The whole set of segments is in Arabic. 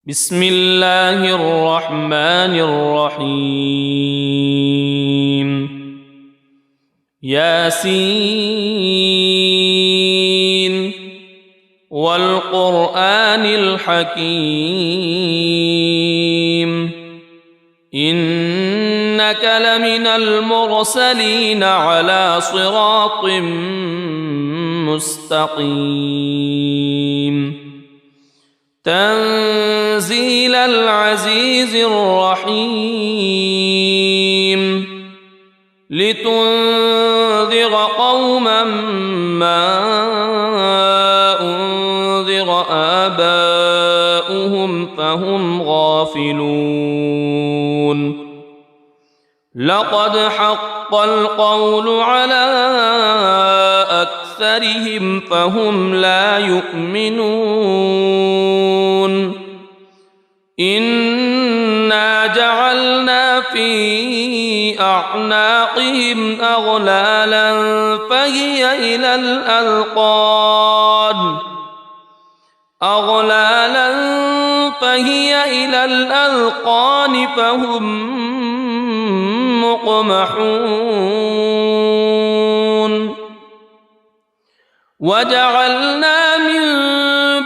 بسم الله الرحمن الرحيم ياسين والقرآن الحكيم إنك لمن المرسلين على صراط مستقيم تنزيل العزيز الرحيم لتنذر قوما ما أنذر آباؤهم فهم غافلون لقد حق القول على أكثرهم فهم لا يؤمنون إنا جعلنا في أعناقهم أغلالا فهي إلى الأذقان فهم مقمحون وجعلنا من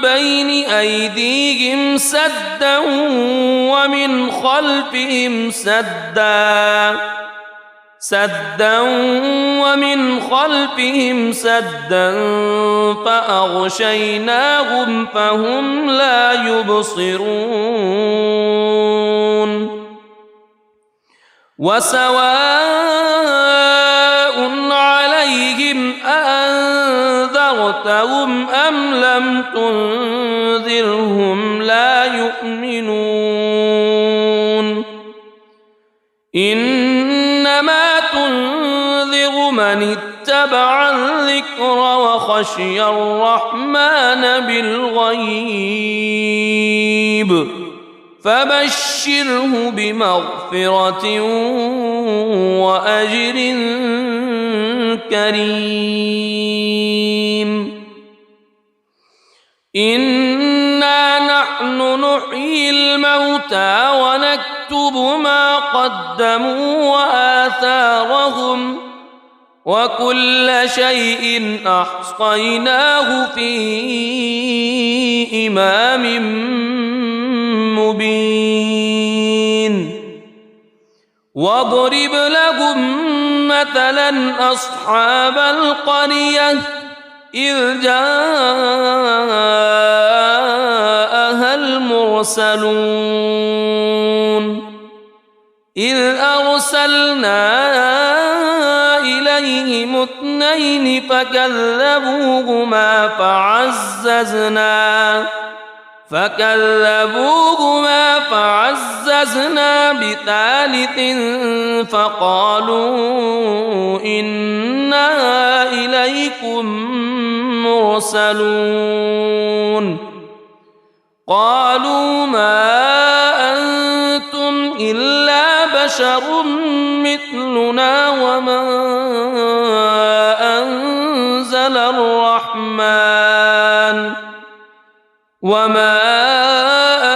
بين أيديهم سدا ومن خلفهم سدا فأغشيناهم فهم لا يبصرون وسواء عليهم أأنذرتهم أم لم تنذرهم لا يؤمنون إنما تنذر من اتبع الذكر وخشي الرحمن بالغيب فبشره بمغفرة وأجر كريم إنا نحن نحيي الموتى ونكتب ما قدموا وآثارهم وكل شيء أحصيناه في إمام مبين واضرب لهم مثلا أصحاب القرية إذ جاءها المرسلون إذ أرسلنا إليهم اثنين فكذبوهما فعززنا بثالث فقالوا إنا إليكم مرسلون قالوا ما أنتم إلا بشر مثلنا وما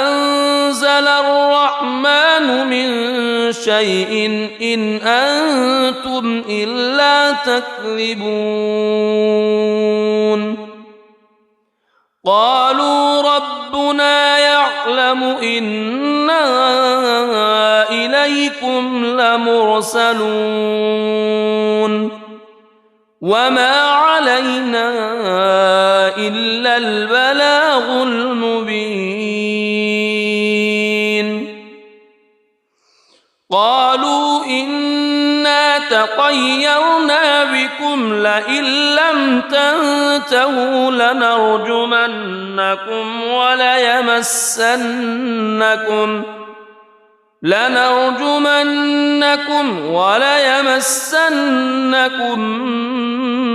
أنزل الرحمن من شيء إن أنتم إلا تكذبون قالوا ربنا يعلم إنا إليكم لمرسلون وما علينا إلا البلاغ المبين قالوا إنا تطيرنا بكم لئن لم تنتهوا لنرجمنكم وليمسنكم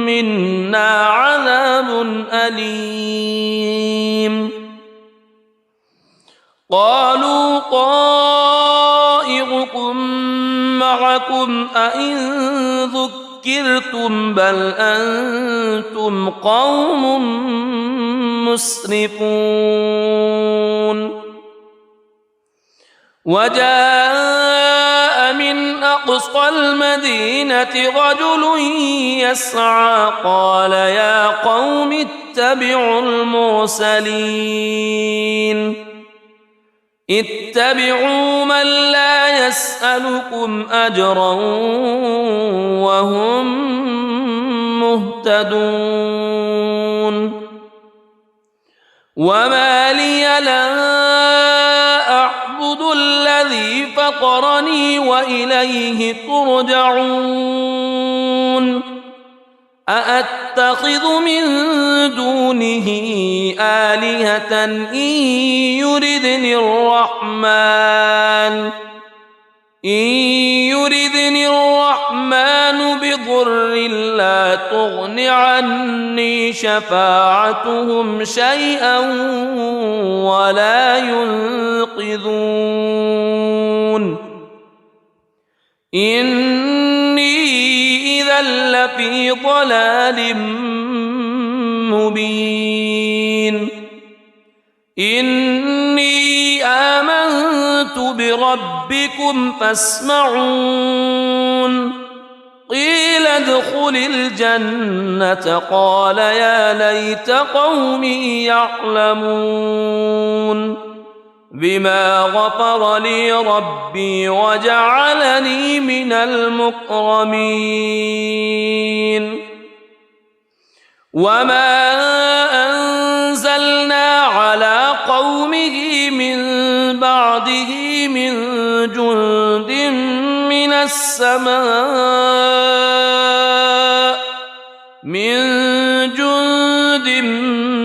منا عذاب أليم قالوا طائركم معكم أئن ذكرتم بل أنتم قوم مسرفون وجاء من أقصى المدينة رجل يسعى قال يا قوم اتبعوا المرسلين اتبعوا من لا يسألكم أجرا وهم مهتدون وما لي لا أعبد الذي فطرني وإليه ترجعون أأتخذ من دونه آلهة إن يردني الرحمن بضر لا تغن عني شفاعتهم شيئا ولا ينقذون إني إذا لفي ضلال مبين إني آمنت بربكم فاسمعون قيل ادخل الجنة قال يا ليت قومي يعلمون بما غفر لي ربي وجعلني من المكرمين وما أنزلنا على قومه من بعده من جند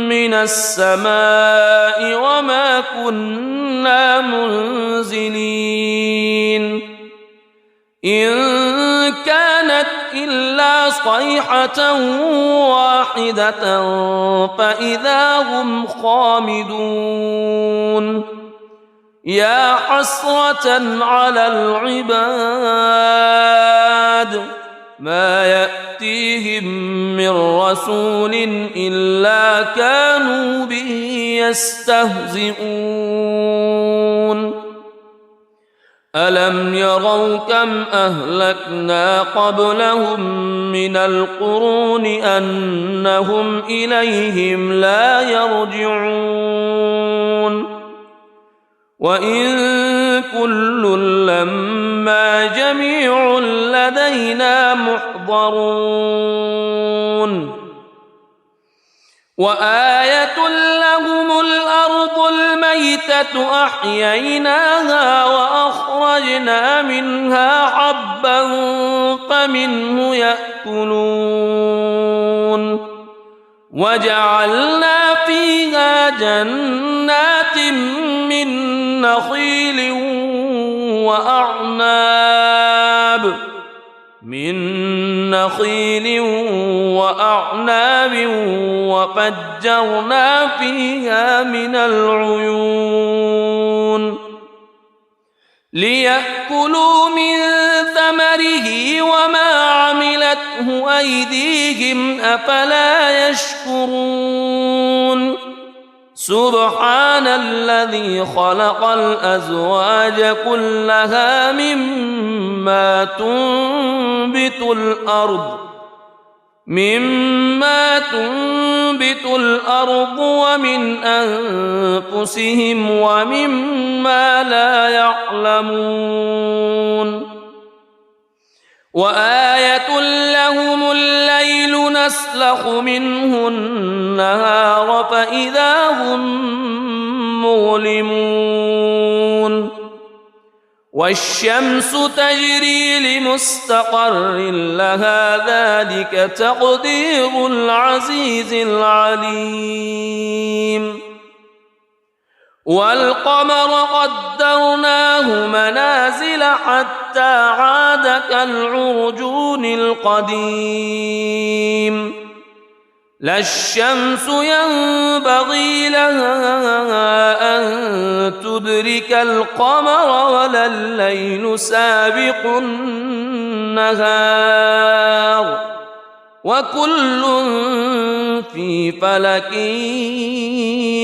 من السماء وما كنا منزلين إن كانت إلا صيحة واحدة فإذا هم خامدون يا حسرة على العباد ما يأتيهم من رسول إلا كانوا به يستهزئون ألم يروا كم أهلكنا قبلهم من القرون أنهم إليهم لا يرجعون وإن كل لما جميع لدينا محضرون وآية لهم الأرض الميتة أحييناها وأخرجنا منها حبا فمنه يأكلون وجعلنا فيها جنات من نخيل وأعناب وفجرنا فيها من العيون ليأكلوا من ثمره وما عملته أيديهم أفلا يشكرون سبحان الذي خلق الأزواج كلها مما تنبت الأرض ومن أنفسهم ومما لا يعلمون وآية لهم الليل نسلخ منه النهار فإذا هم مظلمون والشمس تجري لمستقر لها ذلك تقدير العزيز العليم والقمر قدرناه منازل حتى عاد كالعرجون القديم لا الشمس ينبغي لها أن تدرك القمر ولا الليل سابق النهار وكل في فلك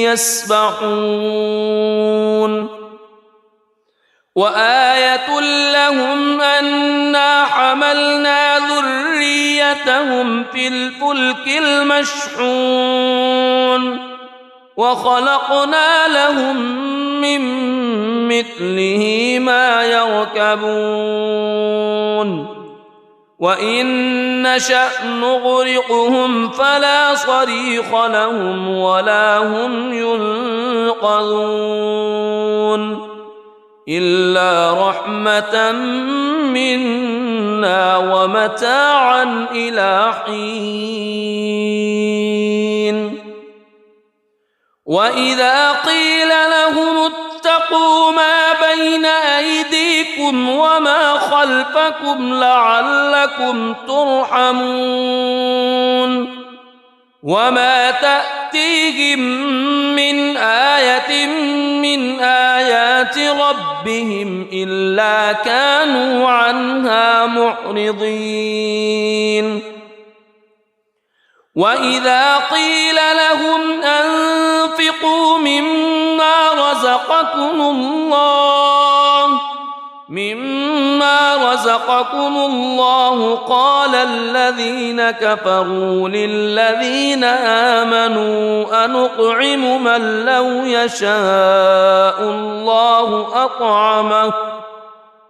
يسبحون وآية لهم أنا حملنا ذريتهم في الفلك المشحون وخلقنا لهم من مثله ما يركبون وإن نشأ نغرقهم فلا صريخ لهم ولا هم ينقذون إلا رحمة منا ومتاعا إلى حين وإذا قيل لهم اتقوا ما بين أيديكم وما خلفكم لعلكم ترحمون وما تأتيهم من آية من آيات ربهم إلا كانوا عنها معرضين وإذا قيل لهم أنفقوا مما رزقكم الله قال الذين كفروا للذين آمنوا أنطعم من لو يشاء الله أطعمه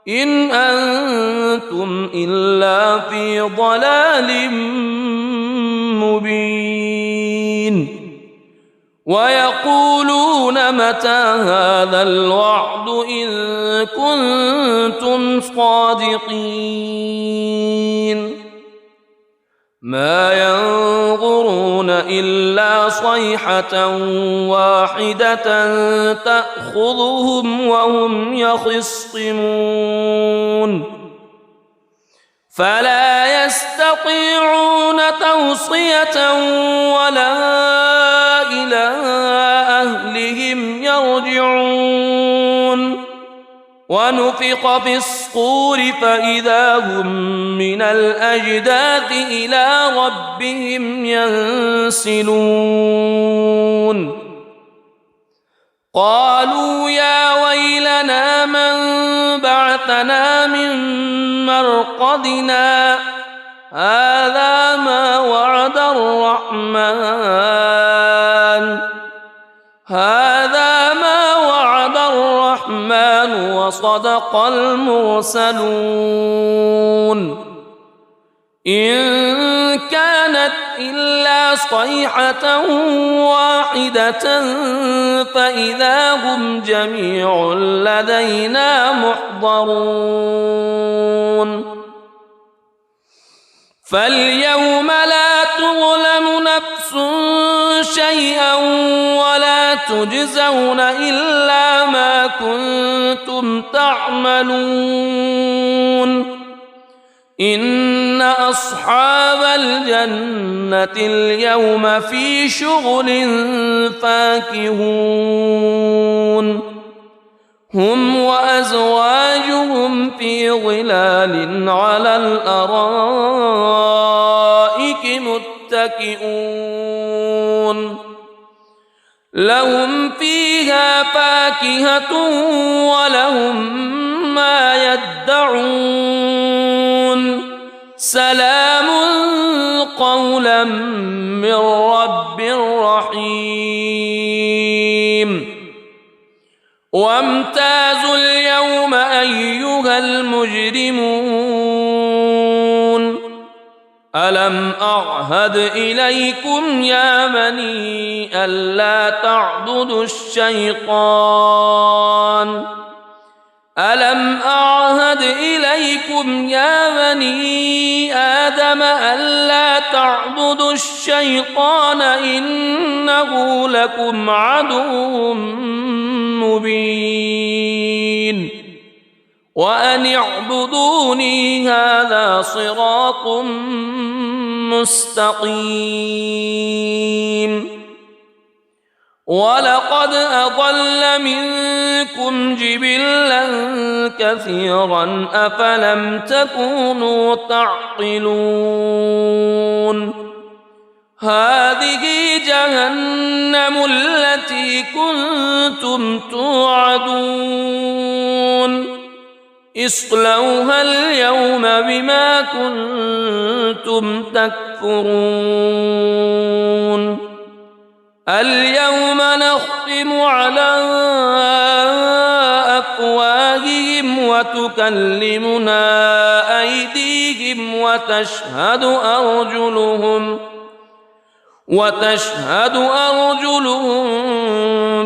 إن أنتم إلا في ضلال مبين ويقولون متى هذا الوعد إن كنتم صادقين ما ينظرون إلا صيحة واحدة تأخذهم وهم يخصمون فلا يستطيعون توصية ولا إلى أهلهم يرجعون ونفخ في الصور فإذا هم من الأجداث إلى ربهم ينسلون قالوا يا ويلنا من بعثنا من مرقدنا هذا ما وعد الرحمن وصدق المرسلون إن كانت إلا صيحة واحدة فإذا هم جميع لدينا محضرون فاليوم لا تظلم نفس شيئا ولا تجزون إلا ما كنتم تعملون إن أصحاب الجنة اليوم في شغل فاكهون هم وأزواجهم في ظلال على الأرائك متكئون لهم فيها فاكهة ولهم ما يدعون سلام قولا من رب رحيم وامتازوا اليوم أيها المجرمون ألم أعهد إليكم يا بني ألا تعبدوا الشيطان ألم أعهد إليكم يا بني آدم ألا تعبدوا الشيطان إنه لكم عدو مبين وأن اعبدوني هذا صراط مستقيم ولقد أضل منكم جبلا كثيرا أفلم تكونوا تعقلون هذه جهنم التي كنتم توعدون اصلوها اليوم بما كنتم تكفرون اليوم نختم على أفواههم وتكلمنا أيديهم وتشهد أرجلهم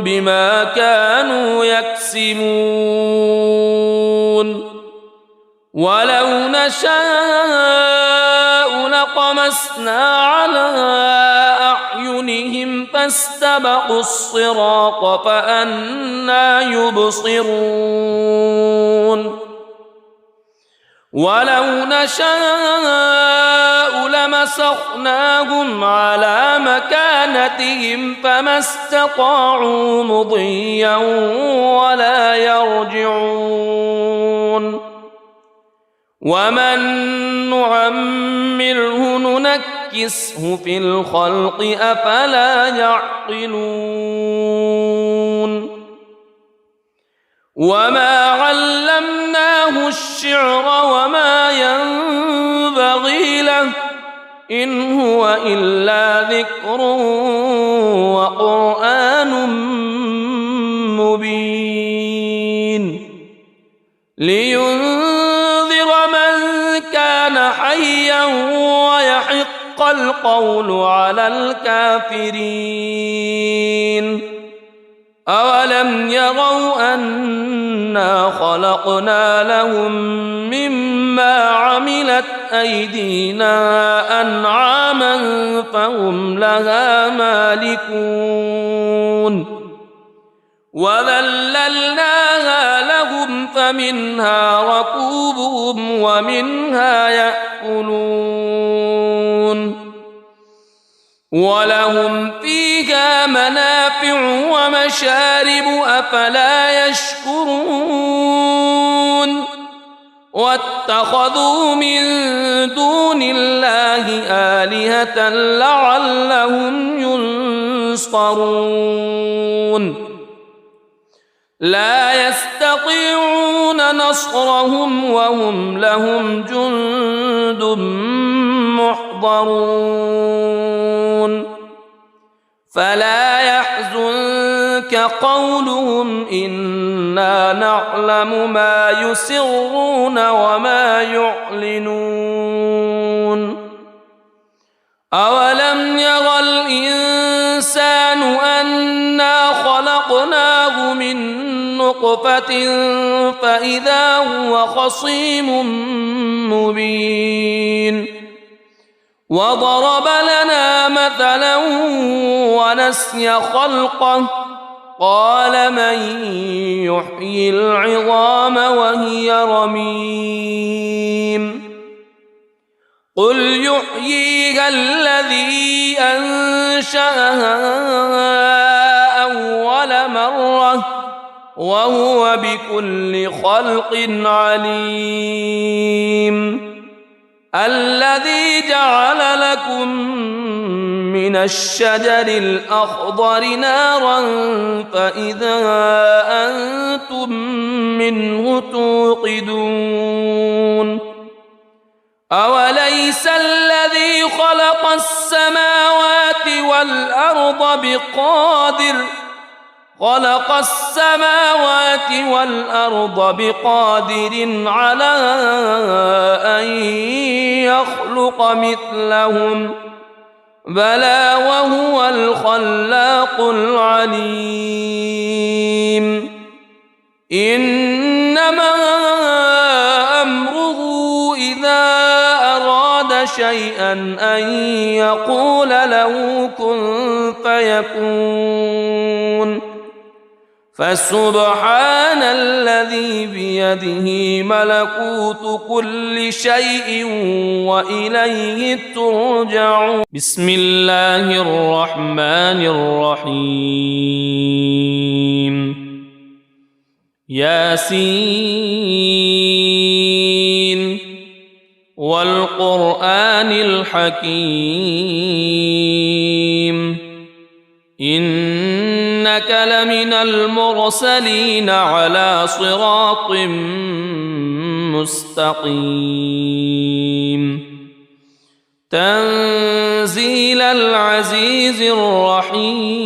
بما كانوا يكسبون ولو نشاء لطمسنا على أعينهم فاستبقوا الصراط فأنى يبصرون ولو نشاء لمسخناهم على مكانتهم فما استطاعوا مضيا ولا يرجعون ومن نعمره ننكسه في الخلق أفلا يعقلون وما علمناه الشعر وما ينبغي له إن هو إلا ذكر وقرآن مبين لينذر من كان حيا ويحق القول على الكافرين أولم يروا أنا خلقنا لهم مما عملت أيدينا أنعاما فهم لها مالكون وذللناها لهم فمنها ركوبهم ومنها يأكلون ولهم فيها منافع ومشارب أفلا يشكرون واتخذوا من دون الله آلهة لعلهم ينصرون لا يستطيعون نصرهم وهم لهم جند محضرون فلا يحزنك قولهم إنا نعلم ما يسرون وما يعلنون أولم ير الإنسان أنا خلقناه من نطفة فإذا هو خصيم مبين وضرب لنا مثلا ونسي خلقه قال من يحيي العظام وهي رميم قل يحييها الذي أنشأها أول مرة وهو بكل خلق عليم الذي جعل لكم من الشجر الأخضر نارا فإذا أنتم منه توقدون أوليس الذي خلق السماوات والأرض بقادر على أن يخلق مثلهم بلى وهو الخلاق العليم إنما أمره إذا أراد شيئا أن يقول له كن فيكون فسبحان الذي بيده ملكوت كل شيء وإليه ترجعون بسم الله الرحمن الرحيم ياسين والقرآن الحكيم إنك لمن المرسلين على صراط مستقيم تنزيل العزيز الرحيم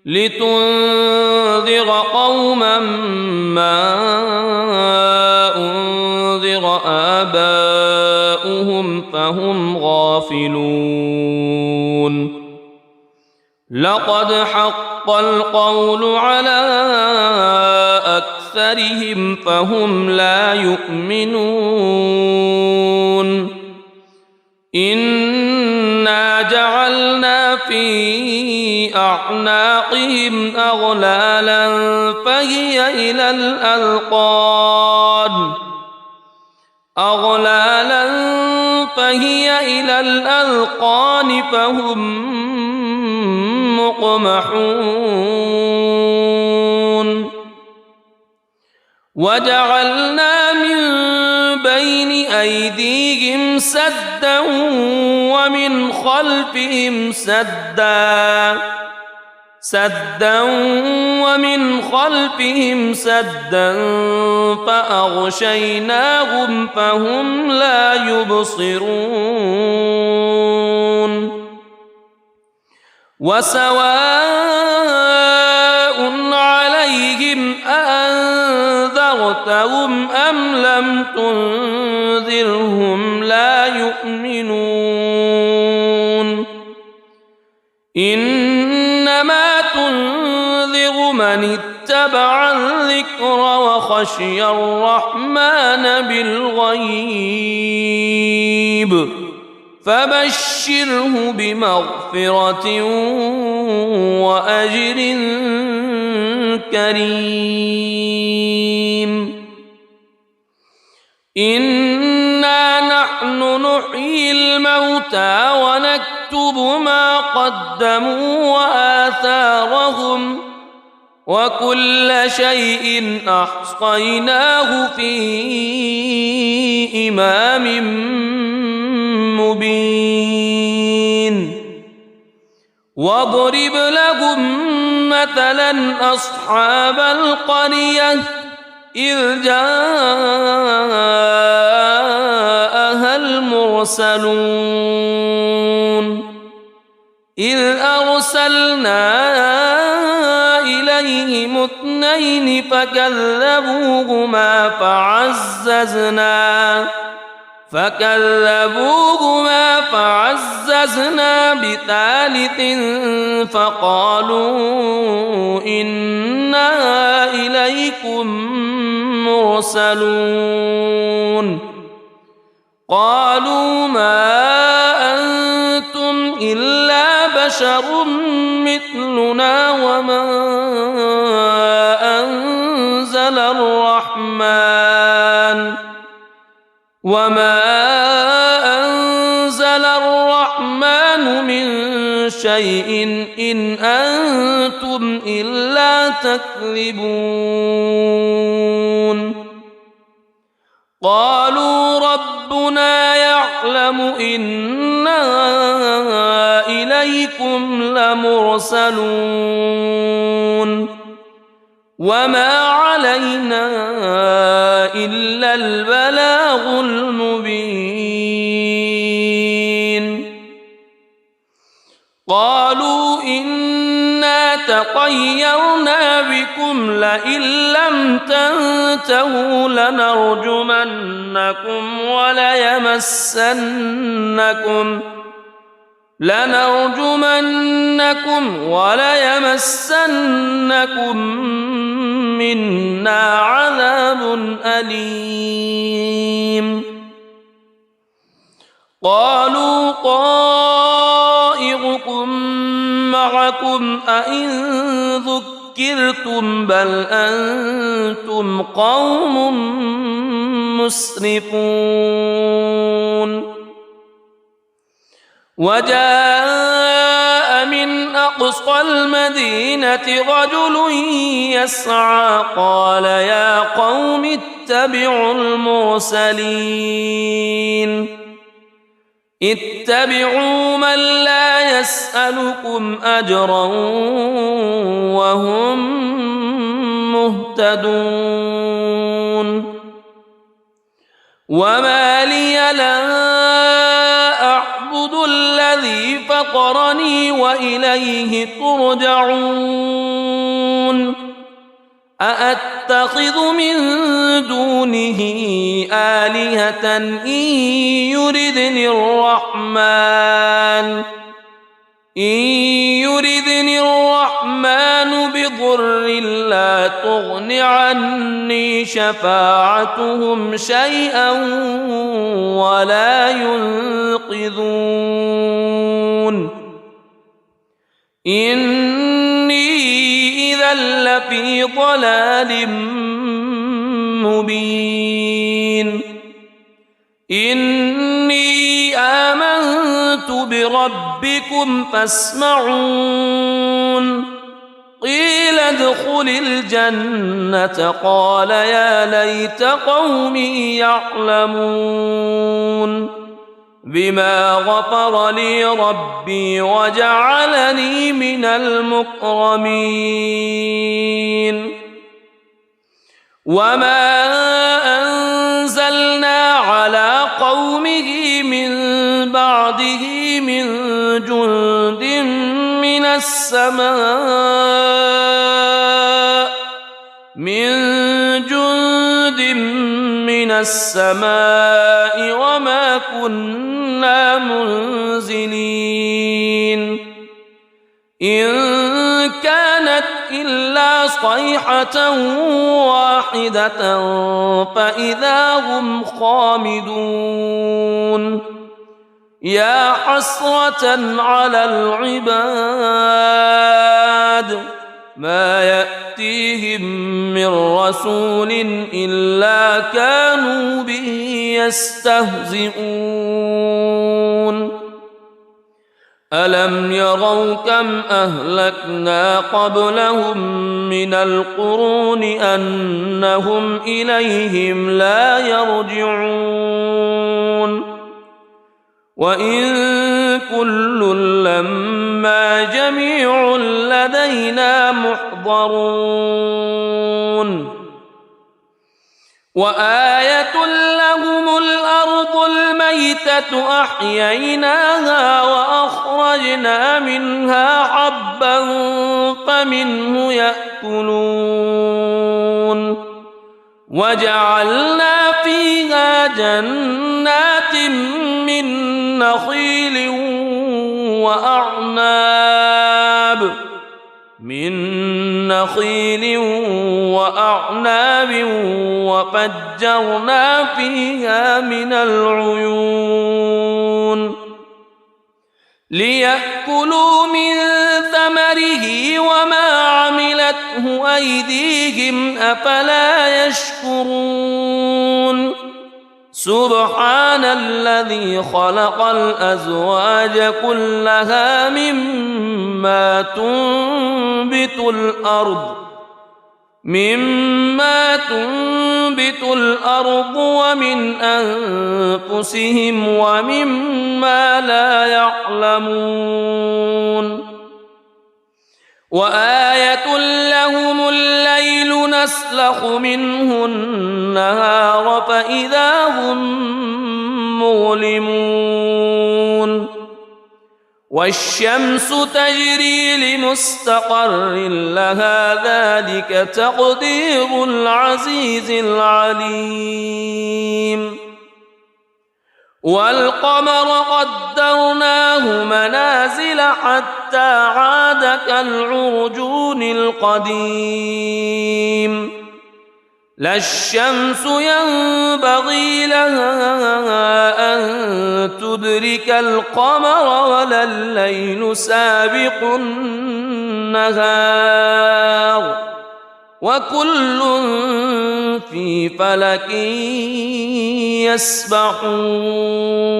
لتنذر قوما ما أنذر آباؤهم فهم غافلون لقد حق القول على أكثرهم فهم لا يؤمنون إنا جعلنا في أعناقهم أغلالا فهي إلى الأذقان فهم مقمحون وجعلنا من بين أيديهم سدا ومن خلفهم سدا فأغشيناهم فهم لا يبصرون وسواء عليهم أأنذرتهم أم لم تنذرهم لا يؤمنون إنما تنذر من اتبع الذكر وخشي الرحمن بالغيب فبشره بمغفرة وأجر كريم إنا نحن نحيي الموتى ونكتب ما قدموا وآثارهم وكل شيء أحصيناه في إمام مبين واضرب لهم مثلا أصحاب القرية إذ جاءها المرسلون إذ أرسلنا إليهم اثنين فكذبوهما فعززنا بثالث فقالوا إنا إليكم مرسلون قالوا ما أنتم إلا بشر مثلنا وما أنزل الرحمن من شيء إن أنتم إلا تكذبون قالوا ربنا يعلم إنا إليكم لمرسلون وما علينا إلا البلاغ المبين قالوا إنا تطيرنا بكم لئن لم تنتهوا لنرجمنكم وليمسنكم منا عذاب أليم قالوا طائركم معكم أئن ذكرتم بل أنتم قوم مسرفون وجاء من أقصى المدينة رجل يسعى قال يا قوم اتبعوا من لا يسألكم أجرا وهم مهتدون وما لي لا أعبد الذي فطرني وإليه ترجعون أأتخذ من دونه آلهة إن يردني الرحمن بضر لا تغن عني شفاعتهم شيئا ولا ينقذون إني إذا لفي ضلال مبين إني آمنت بربكم فاسمعون قيل ادخل الجنة قال يا ليت قومي يعلمون بما غفر لي ربي وجعلني من المكرمين وما أنزلنا على قومه من بعده من جند من السماء وما كنا منزلين إن كانت إلا صيحة واحدة فإذا هم خامدون يا حسرة على العباد ما يأتيهم من رسول إلا كانوا به يستهزئون ألم يروا كم أهلكنا قبلهم من القرون أنهم إليهم لا يرجعون وإن كل لما جميع لدينا محضرون وآية لهم الأرض الميتة أحييناها وأخرجنا منها حبا فمنه يأكلون وجعلنا فيها جنات من نخيل وأعناب وفجرنا فيها من العيون ليأكلوا من ثمره وما عملته أيديهم أفلا يشكرون سبحان الذي خلق الأزواج كلها مما تنبت الأرض ومن أنفسهم ومما لا يعلمون وآية لهم الليل نسلخ منه النهار فإذا هم مظلمون والشمس تجري لمستقر لها ذلك تقدير العزيز العليم والقمر قدرناه منازل حتى عاد كالعرجون القديم لا الشمس ينبغي لها أن تدرك القمر ولا الليل سابق النهار وكل في فلك يسبحون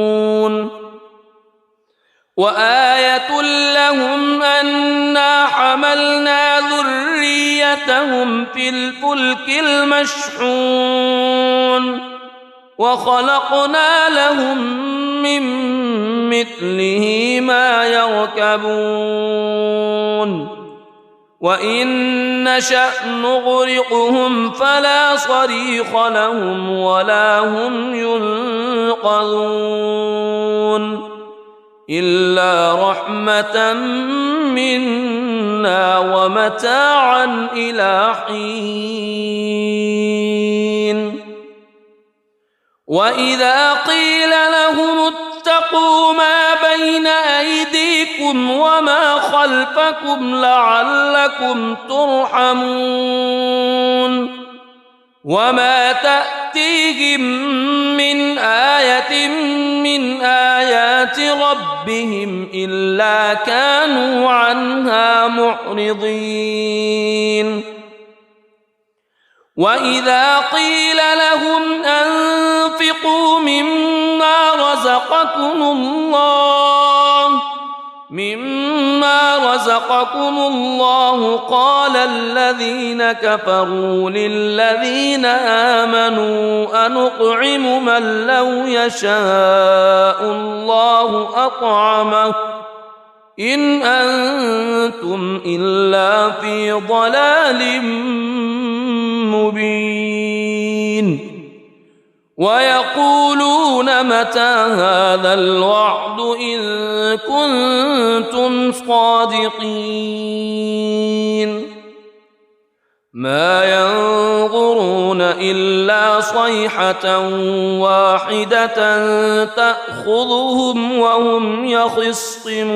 وآية لهم أنا حملنا ذريتهم في الفلك المشحون وخلقنا لهم من مثله ما يركبون وإن نشأ نغرقهم فلا صريخ لهم ولا هم ينقذون إلا رحمة منا ومتاعا إلى حين وإذا قيل لهم اتقوا ما بين أيديكم وما خلفكم لعلكم ترحمون وما تأتيهم من آية من آيات ربهم إلا كانوا عنها معرضين وإذا قيل لهم أنفقوا مما رزقكم الله قال الذين كفروا للذين آمنوا أنطعم من لو يشاء الله أطعمه إن أنتم إلا في ضلال مبين ويقولون متى هذا الوعد إن كنتم صادقين ما ينظرون إلا صيحة واحدة تأخذهم وهم يخصمون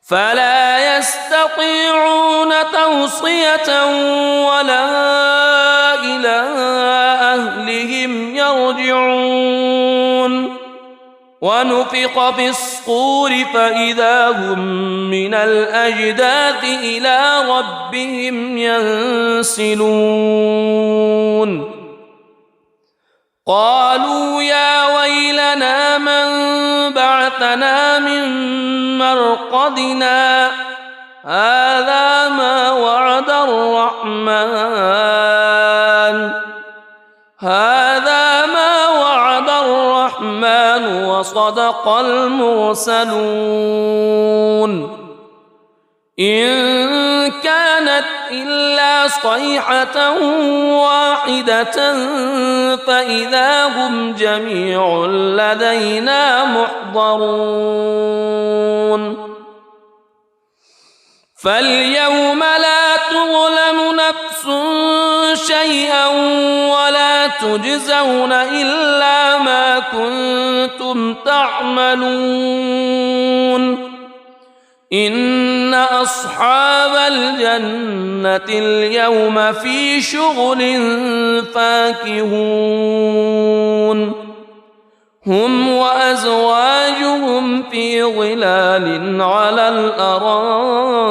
فلا يستطيعون توصية ولا إلى أهلهم يرجعون ونفخ في الصور فإذا هم من الأجداث إلى ربهم ينسلون قالوا يا ويلنا من بعثنا من مرقدنا هذا ما وعد الرحمن وصدق المرسلون إن كانت إلا صيحة واحدة فإذا هم جميع لدينا محضرون فاليوم لا تظلم نفس شيئا ولا تجزون إلا ما كنتم تعملون إن أصحاب الجنة اليوم في شغل فاكهون هم وأزواجهم في ظلال على الأرائك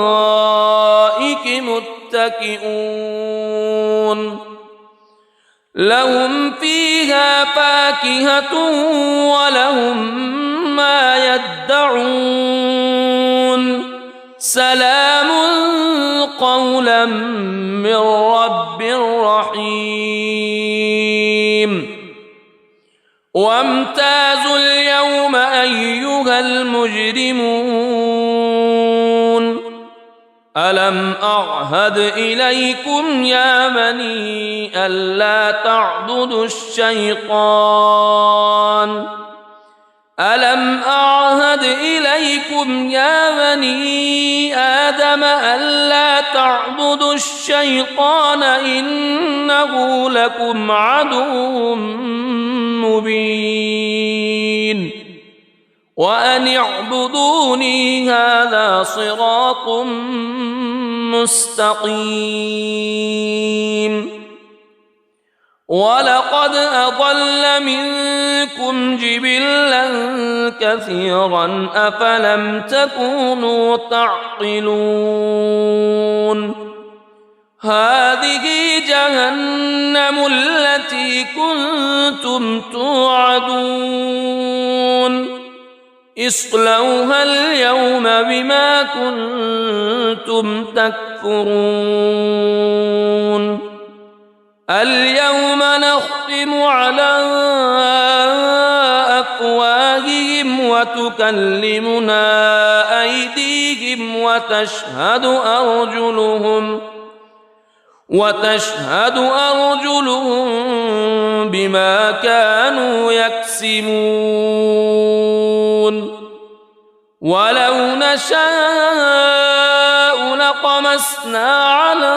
متكئون لهم فيها فاكهة ولهم ما يدعون سلام قولا من رب رحيم وامتازوا اليوم أيها المجرمون ألم أعهد إليكم يا بني ألا تعبدوا الشيطان ألم أعهد إليكم يا بني آدم ألا تعبدوا الشيطان إنه لكم عدو مبين وأن اعبدوني هذا صراط مستقيم ولقد أضل منكم جبلا كثيرا أفلم تكونوا تعقلون هذه جهنم التي كنتم توعدون اصلوها اليوم بما كنتم تكفرون اليوم نختم على أفواههم وتكلمنا أيديهم وتشهد أرجلهم بما كانوا يكسبون ولو نشاء لطمسنا على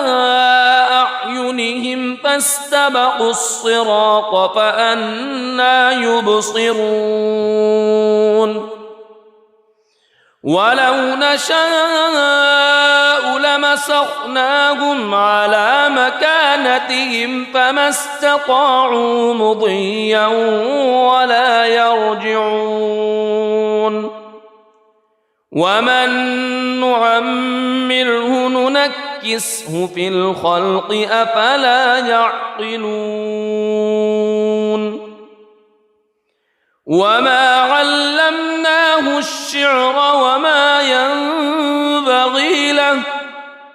أعينهم فاستبقوا الصراط فأنى يبصرون ولو نشاء لمسخناهم على مكانتهم فما استطاعوا مضيا ولا يرجعون ومن نعمره ننكسه في الخلق أفلا يعقلون وما علمناه الشعر وما ينبغي له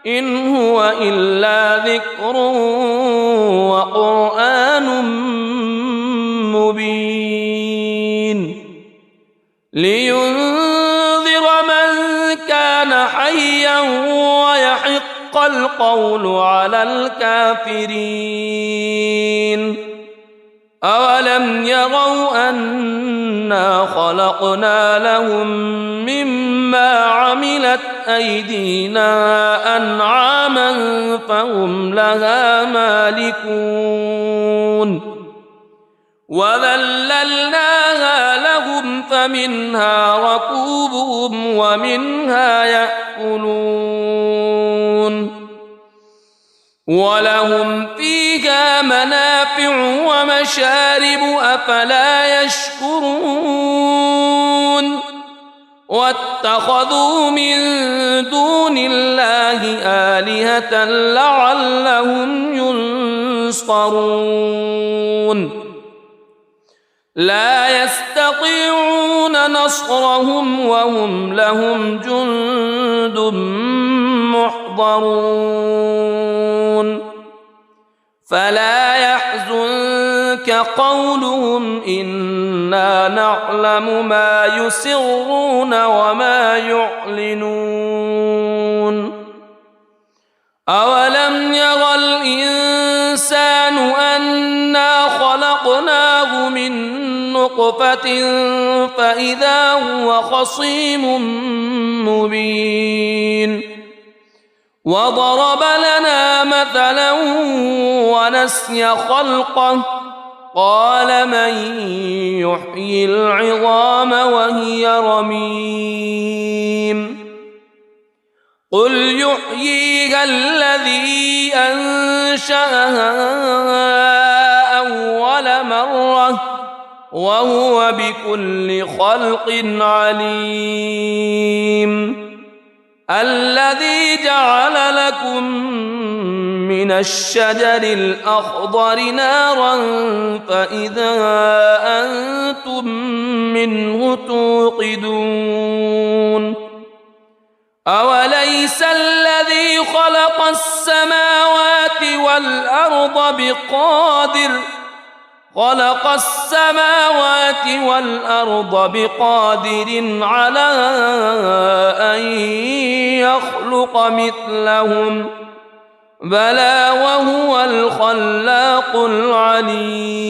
إن هو إلا ذكر وقرآن مبين لينذر من كان حيا ويحق القول على الكافرين أولم يروا أنا خلقنا لهم مما عملت أيدينا أنعاما فهم لها مالكون وذللناها لهم فمنها ركوبهم ومنها يأكلون ولهم فيها منافع ومشارب أفلا يشكرون واتخذوا من دون الله آلهة لعلهم ينصرون لا يستطيعون نصرهم وهم لهم جند محضرون فلا يحزنك قولهم إنا نعلم ما يسرون وما يعلنون أولم ير الإنسان أنا خلقناه من نطفة فإذا هو خصيم مبين وضرب لنا مثلا ونسي خلقه قال من يحيي العظام وهي رميم قل يحييها الذي أنشأها أول مرة وهو بكل خلق عليم الذي جعل لكم من الشجر الأخضر نارا فإذا أنتم منه توقدون أوليس الذي خلق السماوات والأرض بقادر على أن يخلق مثلهم بلى وهو الخلاق العليم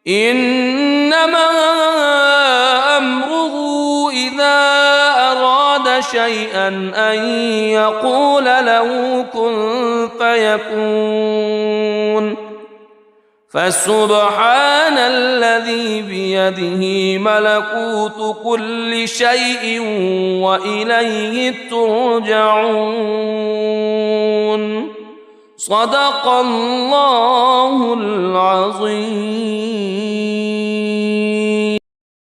إنما أمره إذا أراد شيئا أن يقول له كن فيكون فسبحان الذي بيده ملكوت كل شيء وإليه ترجعون صدق الله العظيم.